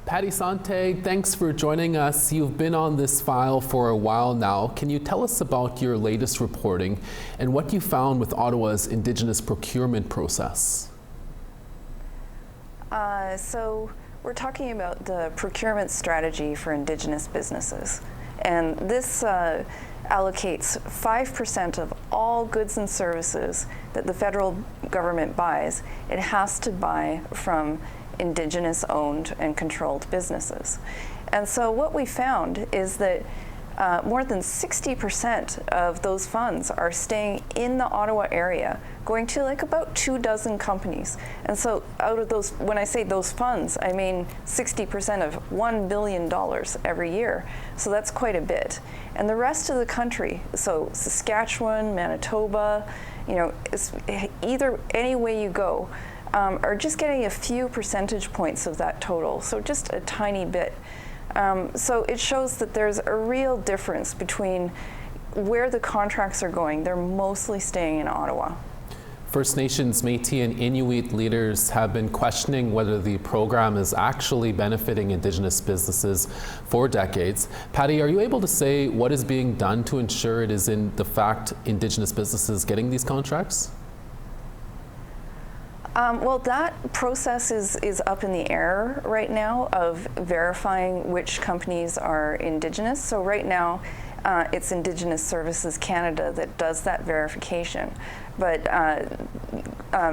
Patti Sonntag, thanks for joining us. You've been on this file for a while now. Can you tell us about your latest reporting and what you found with Ottawa's Indigenous procurement process? So we're talking about the procurement strategy for Indigenous businesses. And this allocates 5% of all goods and services that the federal government buys. It has to buy from Indigenous owned and controlled businesses. And so what we found is that more than 60% of those funds are staying in the Ottawa area, going to like about 24 companies. And so out of those, when I say those funds, I mean 60% of $1 billion every year. So that's quite a bit. And the rest of the country, so Saskatchewan, Manitoba, you know, either any way you go, are just getting a few percentage points of that total, so just a tiny bit. So it shows that there's a real difference between where the contracts are going. They're mostly staying in Ottawa. First Nations, Métis, and Inuit leaders have been questioning whether the program is actually benefiting Indigenous businesses for decades. Patti, are you able to say what is being done to ensure it is in the fact Indigenous businesses getting these contracts? Well, that process is up in the air right now of verifying which companies are Indigenous. So right now, it's Indigenous Services Canada that does that verification. But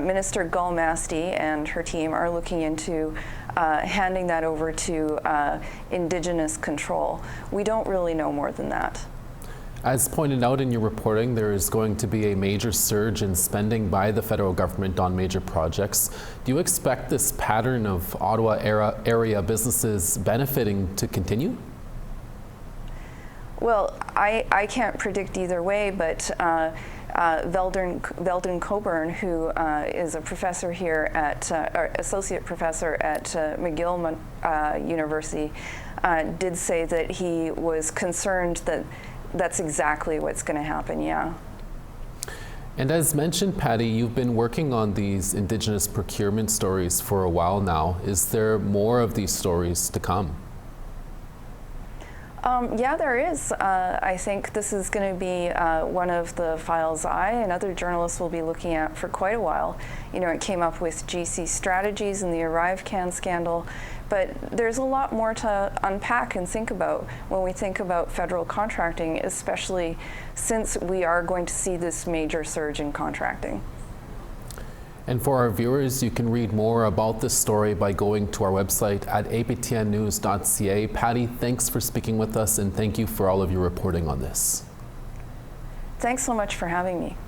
Minister Gull Masti and her team are looking into handing that over to Indigenous control. We don't really know more than that. As pointed out in your reporting, there is going to be a major surge in spending by the federal government on major projects. Do you expect this pattern of Ottawa area businesses benefiting to continue? Well, I can't predict either way, but Veldon Coburn, who is a professor here at, or associate professor at McGill University, did say that he was concerned that that's exactly what's going to happen, yeah. And as mentioned, Patti, you've been working on these Indigenous procurement stories for a while now. Is there more of these stories to come? Yeah, there is. I think this is going to be one of the files I and other journalists will be looking at for quite a while. You know, it came up with GC Strategies and the ArriveCan scandal, but there's a lot more to unpack and think about when we think about federal contracting, especially since we are going to see this major surge in contracting. And for our viewers, you can read more about this story by going to our website at aptnnews.ca. Patti, thanks for speaking with us, and thank you for all of your reporting on this. Thanks so much for having me.